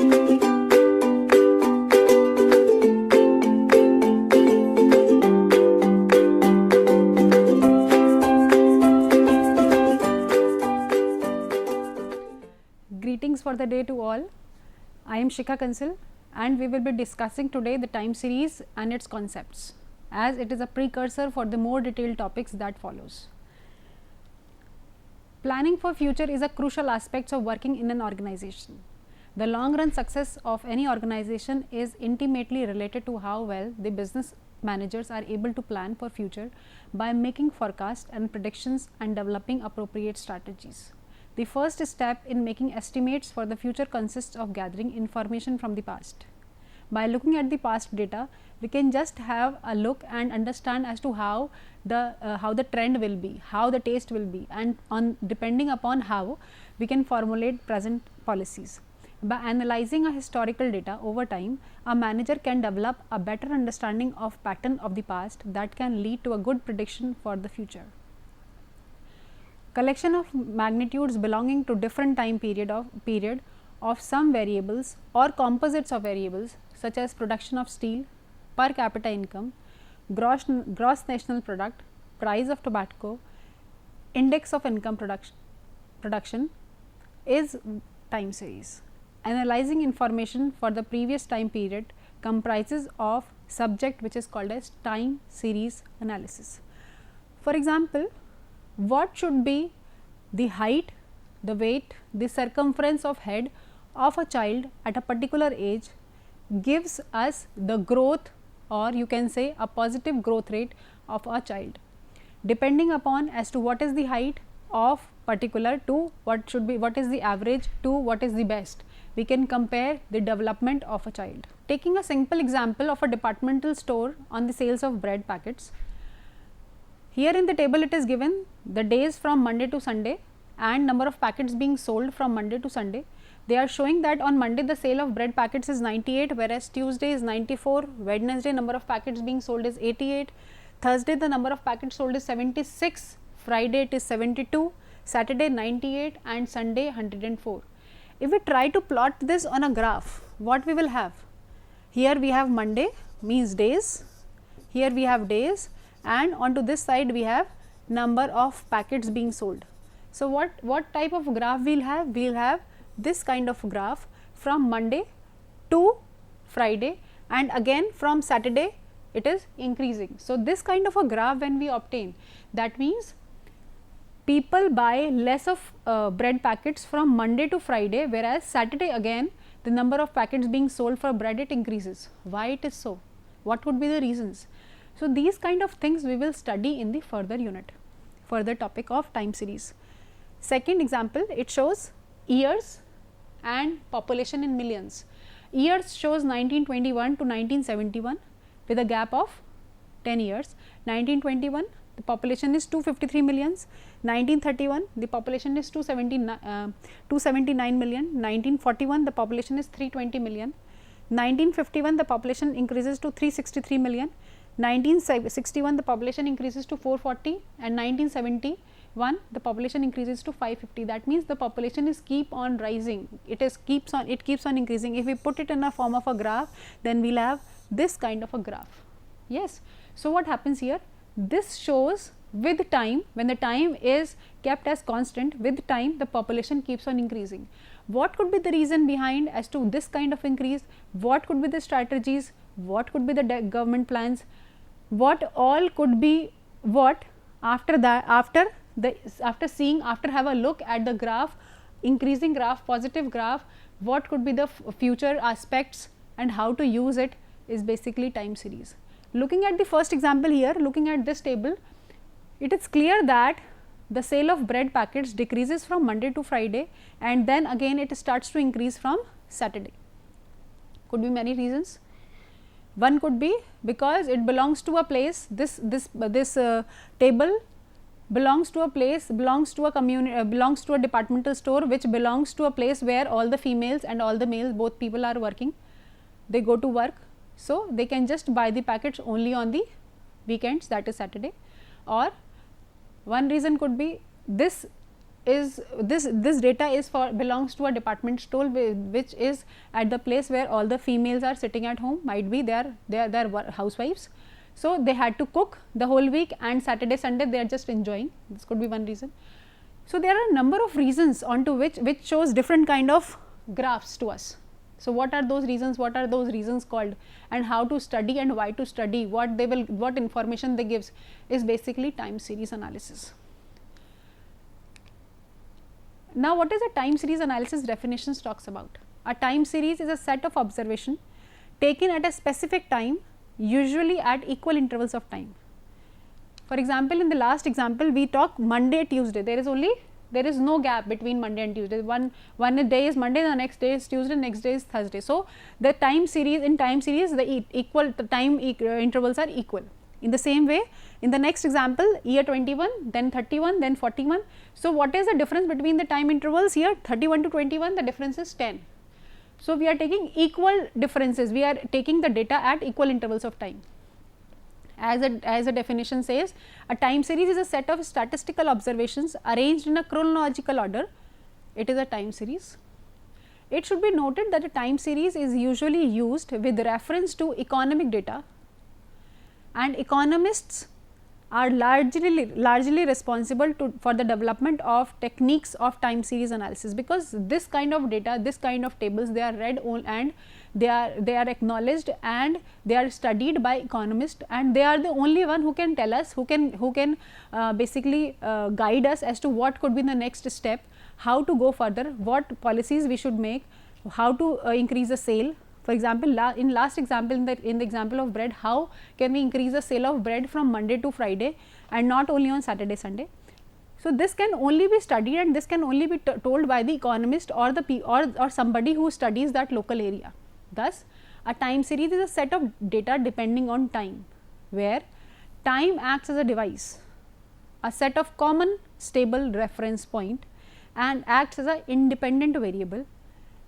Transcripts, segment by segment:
Greetings for the day to all. I am Shikha Kansal and we will be discussing today the time series and its concepts, as it is a precursor for the more detailed topics that follows. Planning for future is a crucial aspect of working in an organization. The long run success of any organization is intimately related to how well the business managers are able to plan for future by making forecasts and predictions and developing appropriate strategies. The first step in making estimates for the future consists of gathering information from the past. By looking at the past data, we can just have a look and understand as to how the trend will be, how the taste will be, and depending upon how we can formulate present policies. By analyzing a historical data over time, a manager can develop a better understanding of pattern of the past that can lead to a good prediction for the future. Collection of magnitudes belonging to different time period of some variables or composites of variables such as production of steel, per capita income, gross national product, price of tobacco, index of income production is time series. Analyzing information for the previous time period comprises of subject which is called as time series analysis. For example, what should be the height, the weight, the circumference of head of a child at a particular age gives us the growth, or you can say a positive growth rate of a child, depending upon as to what is the height of particular to what is the average to what is the best. We can compare the development of a child. Taking a simple example of a departmental store on the sales of bread packets. Here in the table it is given the days from Monday to Sunday and number of packets being sold from Monday to Sunday. They are showing that on Monday the sale of bread packets is 98, whereas Tuesday is 94, Wednesday number of packets being sold is 88, Thursday the number of packets sold is 76, Friday it is 72, Saturday 98 and Sunday 104. If we try to plot this on a graph, what we will have? Here we have Monday means days, here we have days, and onto this side we have number of packets being sold. So, what type of graph we will have? We will have this kind of graph from Monday to Friday, and again from Saturday it is increasing. So, this kind of a graph when we obtain, that means people buy less of bread packets from Monday to Friday, whereas Saturday again the number of packets being sold for bread it increases. Why it is so? What would be the reasons? So, these kind of things we will study in the further unit, further topic of time series. Second example, it shows years and population in millions. Years shows 1921 to 1971 with a gap of 10 years. 1921 the population is 253 millions, 1931 the population is 279 million, 1941 the population is 320 million, 1951 the population increases to 363 million, 1961 the population increases to 440, and 1971 the population increases to 550. That means the population is keep on rising, it keeps on increasing. If we put it in a form of a graph, then we will have this kind of a graph. Yes. So, what happens here? This shows with time, when the time is kept as constant, with time the population keeps on increasing. What could be the reason behind as to this kind of increase? What could be the strategies? What could be the government plans? What all could be what after that, after have a look at the graph, increasing graph, positive graph, what could be the future aspects and how to use it is basically time series. Looking at the first example here, looking at this table, it is clear that the sale of bread packets decreases from Monday to Friday, and then again it starts to increase from Saturday. Could be many reasons. One could be because it belongs to a place, this table belongs to a place, belongs to a community, belongs to a departmental store which belongs to a place where all the females and all the males, both people are working, they go to work. So, they can just buy the packets only on the weekends, that is Saturday. Or one reason could be this is this data is for belongs to a department store which is at the place where all the females are sitting at home, might be they are housewives. So, they had to cook the whole week and Saturday Sunday they are just enjoying, this could be one reason. So, there are a number of reasons onto which shows different kind of graphs to us. So, what are those reasons, what are those reasons called, and how to study and why to study, what they will, what information they gives is basically time series analysis. Now, what is a time series analysis definitions talks about? A time series is a set of observation taken at a specific time, usually at equal intervals of time. For example, in the last example we talk Monday, Tuesday, there is no gap between Monday and Tuesday, one day is Monday, the next day is Tuesday, next day is Thursday. So, the time series, in time series the equal time intervals are equal. In the same way, in the next example, year 21, then 31, then 41. So, what is the difference between the time intervals here? 31 to 21, the difference is 10. So, we are taking equal differences, we are taking the data at equal intervals of time. As a definition says, a time series is a set of statistical observations arranged in a chronological order. It is a time series. It should be noted that a time series is usually used with reference to economic data, and economists are largely responsible for the development of techniques of time series analysis, because this kind of data, this kind of tables, they are read and they are acknowledged and they are studied by economists, and they are the only one who can tell us, who can basically guide us as to what could be the next step, how to go further, what policies we should make, how to increase the sale. For example, in last example, in the example of bread, how can we increase the sale of bread from Monday to Friday and not only on Saturday, Sunday. So, this can only be studied and this can only be told by the economist or or somebody who studies that local area. Thus, a time series is a set of data depending on time, where time acts as a device, a set of common stable reference point, and acts as an independent variable,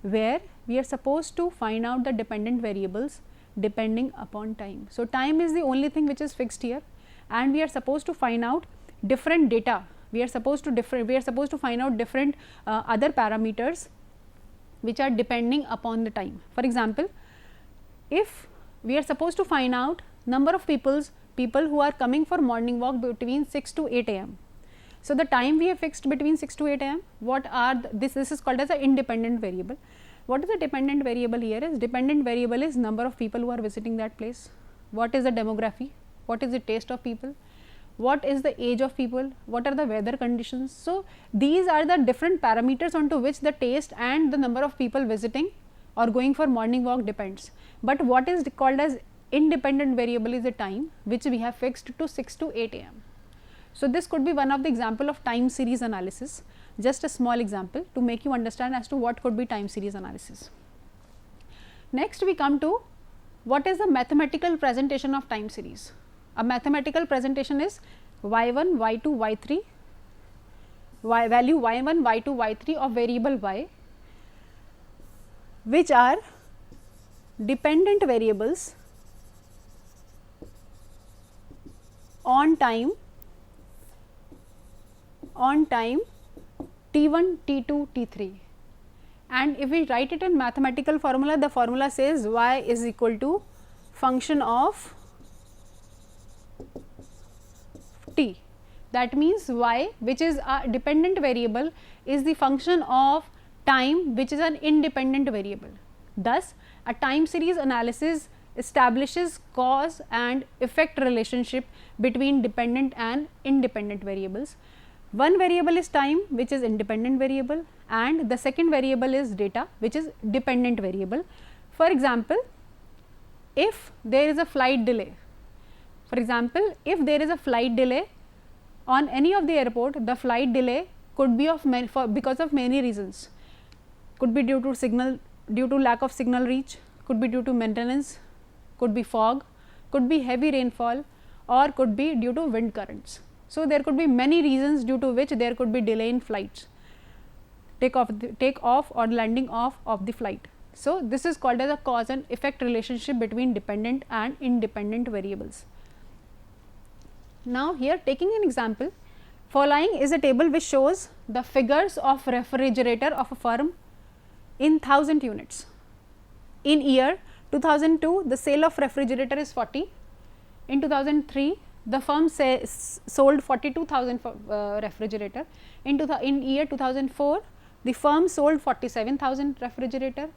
where we are supposed to find out the dependent variables depending upon time. So, time is the only thing which is fixed here, and we are supposed to find out different data. We are supposed to find out different other parameters which are depending upon the time. For example, if we are supposed to find out number of people who are coming for morning walk between 6 to 8 am. So, the time we have fixed between 6 to 8 am, what are this is called as an independent variable. What is the dependent variable here is? Dependent variable is number of people who are visiting that place, what is the demography, what is the taste of people, what is the age of people, what are the weather conditions. So, these are the different parameters onto which the taste and the number of people visiting or going for morning walk depends. But what is called as independent variable is the time which we have fixed to 6 to 8 am. So, this could be one of the example of time series analysis, just a small example to make you understand as to what could be time series analysis. Next, we come to what is the mathematical presentation of time series. A mathematical presentation is y1, y2, y3, value y1, y2, y3 of variable y, which are dependent variables on time t1, t2, t3, and if we write it in mathematical formula, the formula says y is equal to function of t. That means y, which is a dependent variable, is the function of time, which is an independent variable. Thus, a time series analysis establishes cause and effect relationship between dependent and independent variables. One variable is time, which is independent variable, and the second variable is data, which is dependent variable. For example, if there is a flight delay, on any of the airport, the flight delay could be because of many reasons. Could be due to lack of signal reach, could be due to maintenance, could be fog, could be heavy rainfall, or could be due to wind currents. So, there could be many reasons due to which there could be delay in flights, take off or landing off of the flight. So, this is called as a cause and effect relationship between dependent and independent variables. Now, here taking an example, Following is a table which shows the figures of refrigerator of a firm in 1000 units. In year 2002, the sale of refrigerator is 40. In 2003, the firm sold 42,000 refrigerator. In year 2004, the firm sold 47,000 refrigerator.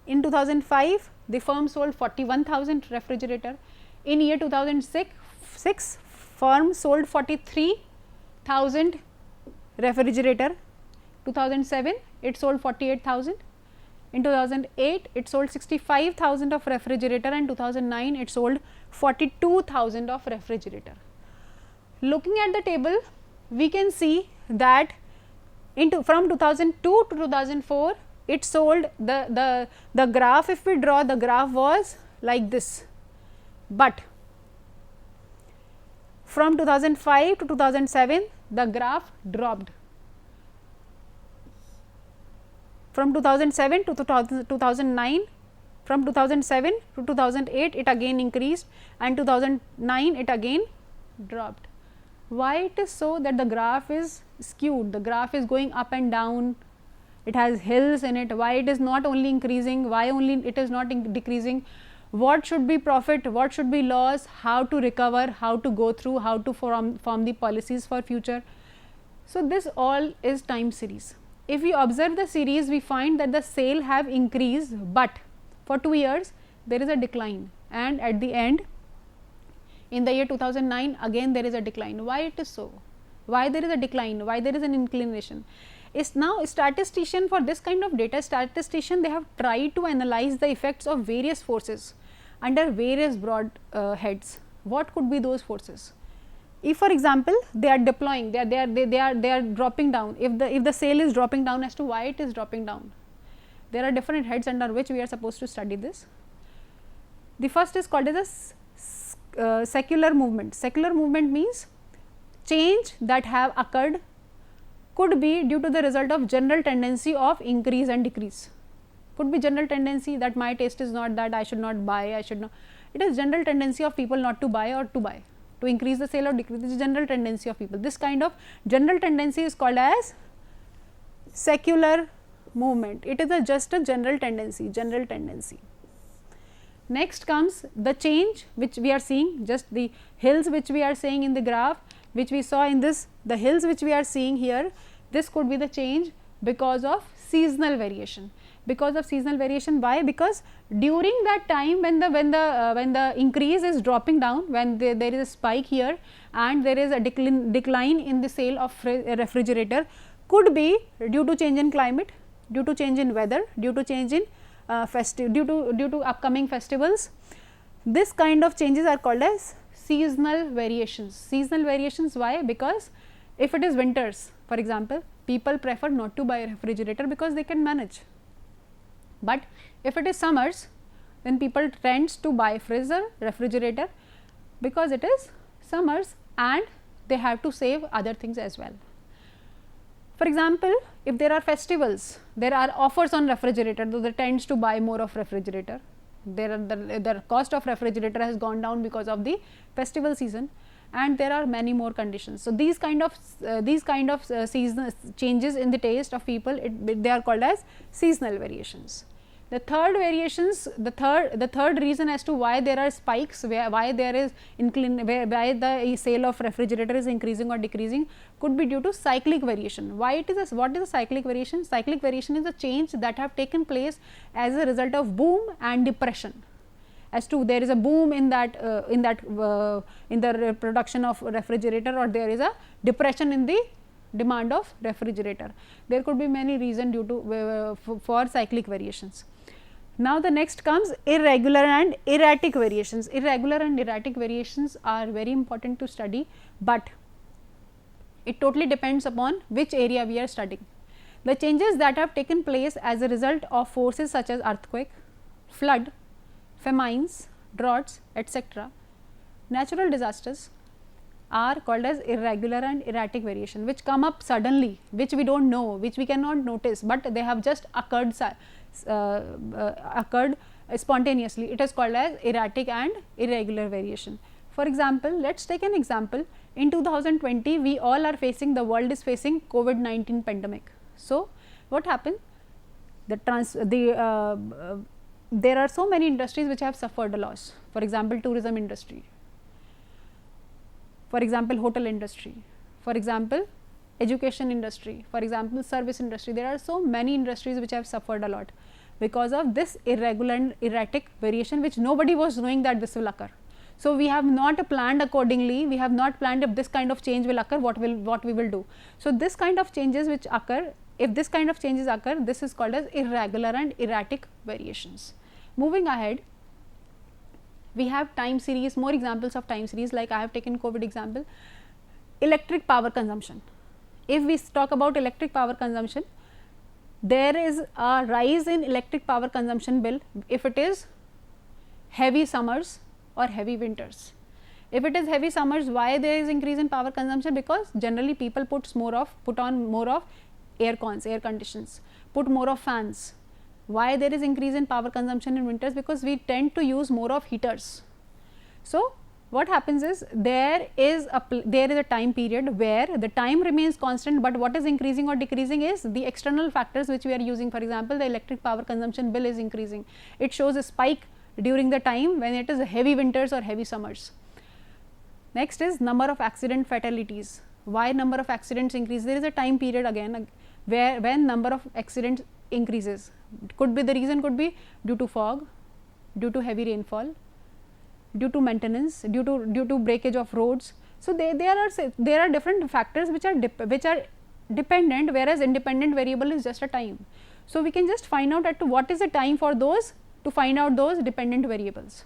In 2005, the firm sold 41,000 refrigerator. In year 2006, firm sold 43,000 refrigerator. 2007, it sold 48,000. In 2008, it sold 65,000 of refrigerator, and 2009 it sold 42,000 of refrigerator. Looking at the table, we can see that from 2002 to 2004, it sold the graph. If we draw, the graph was like this, but from 2005 to 2007, the graph dropped. From 2007 to 2009, from 2007 to 2008, it again increased, and 2009 it again dropped. Why it is so that the graph is skewed, the graph is going up and down, it has hills in it, why it is not only increasing, why only it is not decreasing, what should be profit, what should be loss, how to recover, how to go through, how to form the policies for future. So, this all is time series. If we observe the series, we find that the sale have increased, but for 2 years there is a decline, and at the end in the year 2009 again there is a decline. Why it is so? Why there is a decline? Why there is an inclination? Is now statistician, for this kind of data, statistician, they have tried to analyze the effects of various forces under various broad heads. What could be those forces? If, for example, they are deploying, they are dropping down. If the sale is dropping down, as to why it is dropping down, there are different heads under which we are supposed to study this. The first is called as a secular movement. Secular movement means change that have occurred could be due to the result of general tendency of increase and decrease. Could be general tendency that my taste is not that, I should not buy, I should not. It is general tendency of people not to buy or to buy. To increase the sale or decrease, this is general tendency of people. This kind of general tendency is called as secular movement. It is just a general tendency, Next comes the change which we are seeing, just the hills which we are seeing in the graph, which we saw in this, the hills which we are seeing here, this could be the change because of seasonal variation. Because of seasonal variation, why? Because during that time when the increase is dropping down, when there is a spike here and there is a decline in the sale of refrigerator, could be due to change in climate, due to change in weather, due to change in due to upcoming festivals. This kind of changes are called as seasonal variations. Seasonal variations, why? Because if it is winters, for example, people prefer not to buy a refrigerator because they can manage. But if it is summers, then people tends to buy freezer, refrigerator, because it is summers and they have to save other things as well. For example, if there are festivals, there are offers on refrigerator, so they tends to buy more of refrigerator. The cost of refrigerator has gone down because of the festival season, and there are many more conditions. So, these kind of seasonal changes in the taste of people, they are called as seasonal variations. The third variations, the third reason as to why there are spikes, why there is why the sale of refrigerator is increasing or decreasing, could be due to cyclic variation. Why it is what is a cyclic variation? Cyclic variation is a change that have taken place as a result of boom and depression. As to there is a boom in the production of refrigerator, or there is a depression in the demand of refrigerator. There could be many reasons due to for cyclic variations. Now, the next comes irregular and erratic variations. Irregular and erratic variations are very important to study, but it totally depends upon which area we are studying. The changes that have taken place as a result of forces such as earthquake, flood, famines, droughts, etc., natural disasters are called as irregular and erratic variation, which come up suddenly, which we do not know, which we cannot notice, but they have just occurred spontaneously. It is called as erratic and irregular variation. For example, let us take an example. In 2020, we all are facing, the world is facing COVID-19 pandemic. So, what happened? There are so many industries which have suffered a loss. For example, tourism industry, for example, hotel industry, for example, education industry, for example, service industry. There are so many industries which have suffered a lot because of this irregular and erratic variation, which nobody was knowing that this will occur. So, we have not planned accordingly, we have not planned if this kind of change will occur, what we will do. So, this kind of changes which occur, if this kind of changes occur, this is called as irregular and erratic variations. Moving ahead, we have time series, more examples of time series, like I have taken COVID example. Electric power consumption. If we talk about electric power consumption, there is a rise in electric power consumption bill if it is heavy summers or heavy winters. If it is heavy summers, why there is increase in power consumption? Because generally people put on more of air cons, air conditions, put more of fans. Why there is increase in power consumption in winters? Because we tend to use more of heaters. So, what happens is there is a time period where the time remains constant, but what is increasing or decreasing is the external factors which we are using. For example, the electric power consumption bill is increasing. It shows a spike during the time when it is heavy winters or heavy summers. Next is number of accident fatalities. Why number of accidents increase? There is a time period again where when number of accidents increases. Could be the reason could be due to fog, due to heavy rainfall, due to maintenance, due to breakage of roads. So, there are different factors which are dependent, whereas independent variable is just a time. So, we can just find out at what is the time for those, to find out those dependent variables.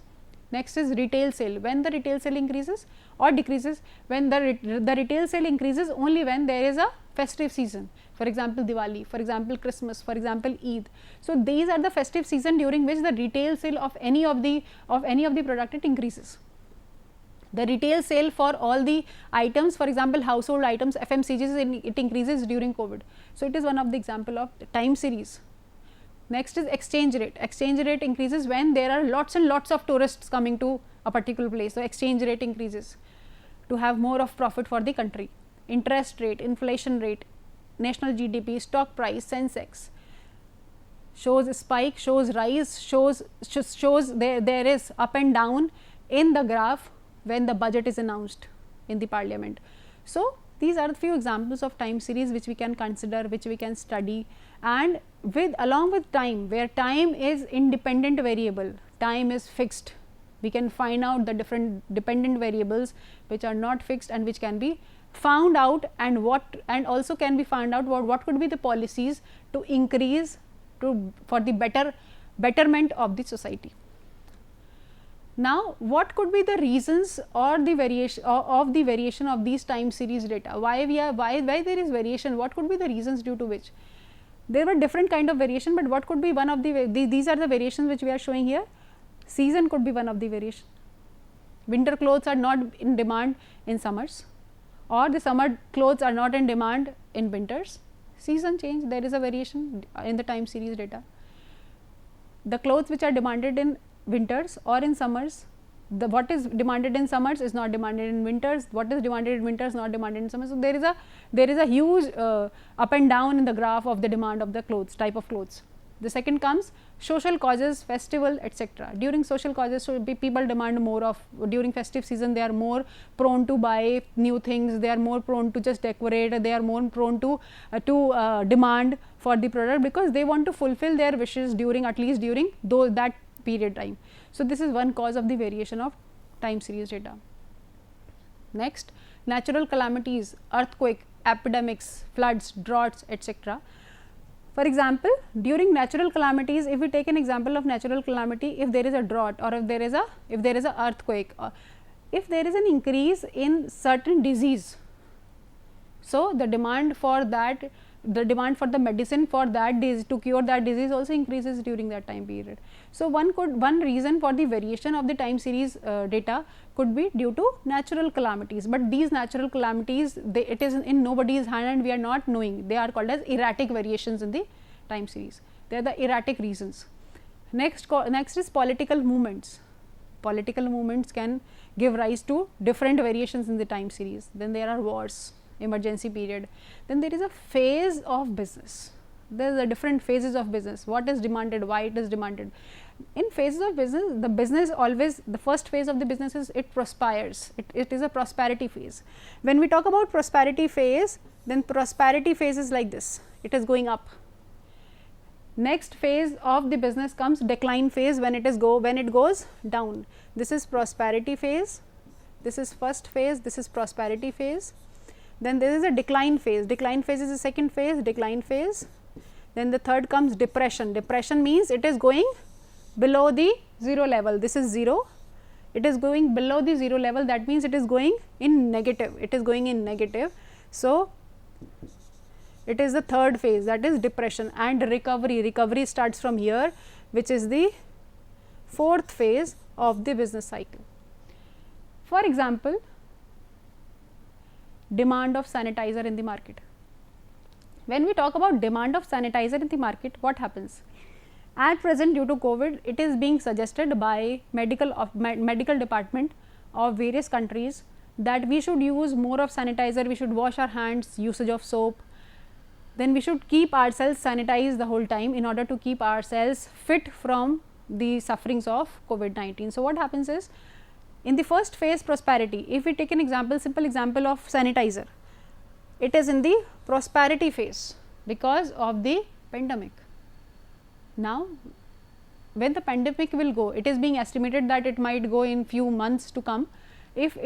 Next is retail sale. When the retail sale increases or decreases? When the retail sale increases only when there is a festive season. For example, Diwali, for example, Christmas, for example, Eid. So, these are the festive season during which the retail sale of any of the product it increases. The retail sale for all the items, for example, household items, FMCGs, it increases during COVID. So, it is one of the example of time series. Next is exchange rate. Exchange rate increases when there are lots and lots of tourists coming to a particular place. So, exchange rate increases to have more of profit for the country. Interest rate, inflation rate, national GDP, stock price, Sensex shows a spike, shows rise, shows there is up and down in the graph when the budget is announced in the parliament. So, these are the few examples of time series which we can consider, which we can study, and along with time, where time is independent variable, time is fixed, we can find out the different dependent variables which are not fixed and which can be found out, and also can be found out what could be the policies to increase for the betterment of the society. Now, what could be the reasons or the variation of these time series data? Why there is variation? What could be the reasons due to which? There were different kind of variation, but what could be one of these are the variations which we are showing here. Season could be one of the variation. Winter clothes are not in demand in summers, or the summer clothes are not in demand in winters. Season change, there is a variation in the time series data. The clothes which are demanded in winters or in summers, what is demanded in summers is not demanded in winters, what is demanded in winters not demanded in summers. So, there is a huge up and down in the graph of the demand of the clothes, type of clothes. The second comes social causes, festival, etc. During social causes, so people demand more of, during festive season they are more prone to buy new things, they are more prone to just decorate, they are more prone to demand for the product, because they want to fulfill their wishes during, at least during that period time. So, this is one cause of the variation of time series data. Next, natural calamities, earthquake, epidemics, floods, droughts, etc. For example, during natural calamities, if we take an example of natural calamity, if there is a drought or if there is a earthquake, if there is an increase in certain disease, so the demand for the medicine for that disease, to cure that disease, also increases during that time period. So, one reason for the variation of the time series data could be due to natural calamities, but these natural calamities, it is in nobody's hand and we are not knowing, they are called as erratic variations in the time series, they are the erratic reasons. Next is political movements. political movements can give rise to different variations in the time series. Then there are wars, emergency period. Then there is a phase of business. There are different phases of business. What is demanded, why it is demanded. In phases of business, the business always, the first phase of the business is it prospers. It is a prosperity phase. When we talk about prosperity phase, then prosperity phase is like this. It is going up. Next phase of the business comes decline phase, when it goes down. This is prosperity phase. This is first phase. This is prosperity phase. Then there is a decline phase. Decline phase is the second phase. Decline phase. Then the third comes depression. Depression means it is going below the 0 level. This is 0. It is going below the 0 level. That means it is going in negative. It is going in negative. So, it is the third phase, that is depression. And recovery. Recovery starts from here, which is the fourth phase of the business cycle. For example, demand of sanitizer in the market. When we talk about demand of sanitizer in the market, what happens? At present, due to COVID, it is being suggested by medical department of various countries that we should use more of sanitizer, we should wash our hands, usage of soap. Then we should keep ourselves sanitized the whole time in order to keep ourselves fit from the sufferings of COVID-19. So, what happens is, in the first phase prosperity, if we take an example, simple example of sanitizer, it is in the prosperity phase because of the pandemic. Now, when the pandemic will go, it is being estimated that it might go in few months to come. If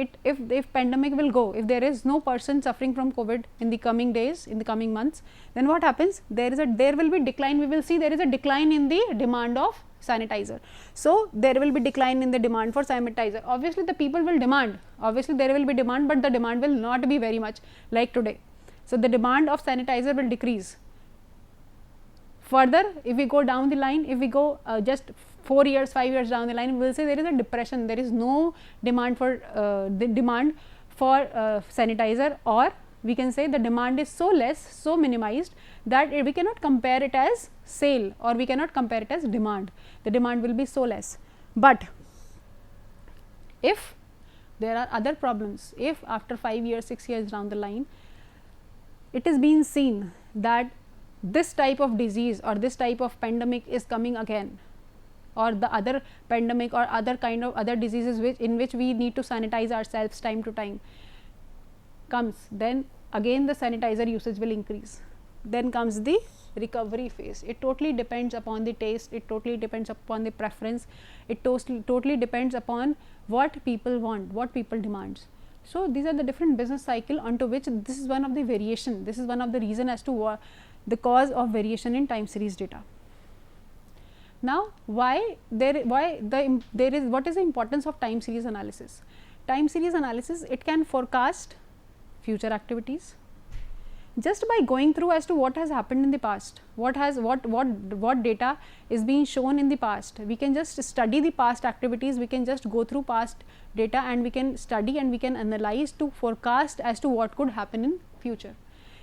pandemic will go, if there is no person suffering from COVID in the coming days, in the coming months, then what happens? There will be decline. We will see there is a decline in the demand of sanitizer. So, there will be decline in the demand for sanitizer. Obviously, the people will demand. Obviously, there will be demand, but the demand will not be very much like today. So, the demand of sanitizer will decrease. Further, if we go down the line, if we go just 4 years, 5 years down the line, we will say there is a depression. There is no demand for sanitizer, or we can say the demand is so less, so minimized that we cannot compare it as sale, or we cannot compare it as demand. The demand will be so less. But if there are other problems, if after 5 years, 6 years down the line, it is being seen that this type of disease or this type of pandemic is coming again, or the other pandemic or other kind of other diseases in which we need to sanitize ourselves time to time comes, then again the sanitizer usage will increase. Then comes the recovery phase. It totally depends upon the taste, it totally depends upon the preference, it totally depends upon what people want, what people demands. So, these are the different business cycle onto which this is one of the variation, this is one of the reason as to the cause of variation in time series data. Now, what is the importance of time series analysis? Time series analysis, it can forecast future activities just by going through as to what has happened in the past, what data is being shown in the past. We can just study the past activities, we can just go through past data and we can study and we can analyze to forecast as to what could happen in future.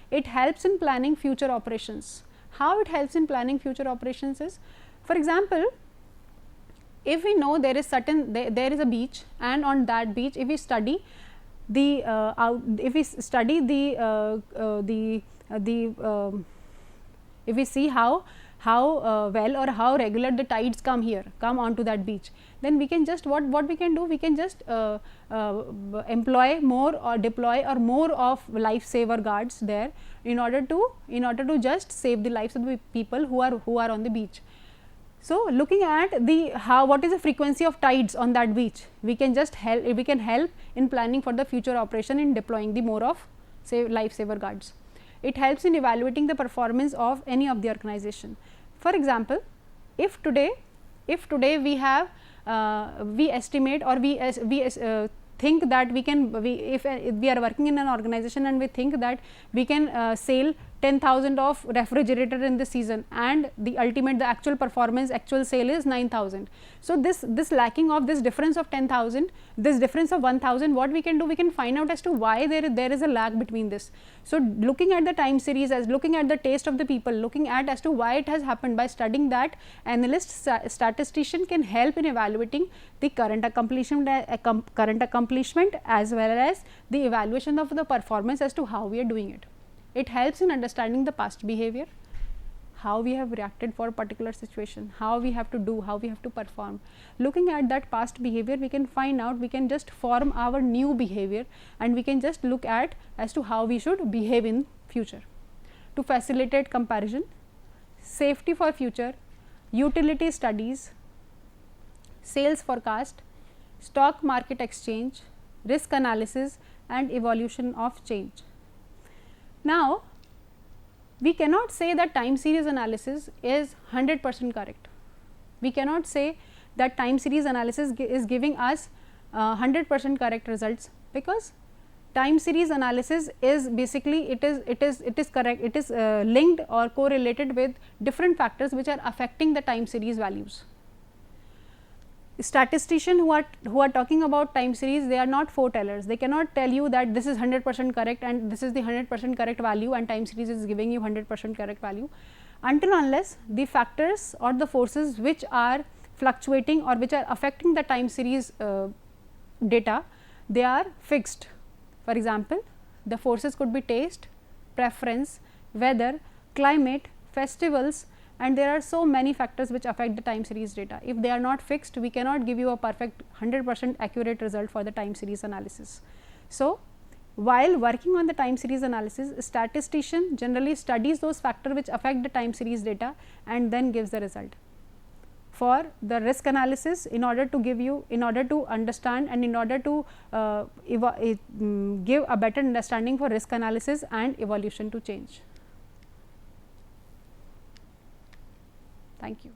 It helps in planning future operations. How it helps in planning future operations is, for example, if we know there is there is a beach, and on that beach, if we study the if we see how well or how regular the tides come onto that beach, then we can just what we can do, we can just employ more or deploy or more of lifesaver guards there in order to just save the lives of the people who are on the beach. So, looking at what is the frequency of tides on that beach, we can help in planning for the future operation in deploying the more of lifesaver guards. It helps in evaluating the performance of any of the organization. For example, if today we have we estimate or we think that if we are working in an organization and we think that we can sail 10,000 of refrigerator in this season, and the actual performance, actual sale is 9,000. So, this lacking of this difference of 10,000, this difference of 1,000, what we can do, we can find out as to why there is a lag between this. So, looking at the time series, as looking at the taste of the people, looking at as to why it has happened, by studying that, analyst statistician can help in evaluating the current accomplishment as well as the evaluation of the performance as to how we are doing it. It helps in understanding the past behavior, how we have reacted for a particular situation, how we have to do, how we have to perform. Looking at that past behavior, we can find out, we can just form our new behavior, and we can just look at as to how we should behave in future. To facilitate comparison, safety for future, utility studies, sales forecast, stock market exchange, risk analysis and evolution of change. Now, we cannot say that time series analysis is 100% correct. We cannot say that time series analysis is giving us 100% correct results, because time series analysis is basically it is correct, it is linked or correlated with different factors which are affecting the time series values. Statisticians who are talking about time series, they are not foretellers. They cannot tell you that this is 100% correct and this is the 100% correct value, and time series is giving you 100% correct value, until unless the factors or the forces which are fluctuating or which are affecting the time series data, they are fixed. For example, the forces could be taste, preference, weather, climate, festivals, and there are so many factors which affect the time series data. If they are not fixed, we cannot give you a perfect 100% accurate result for the time series analysis. So, while working on the time series analysis, a statistician generally studies those factors which affect the time series data and then gives the result. For the risk analysis, in order to understand and in order to give a better understanding for risk analysis and evolution to change. Thank you.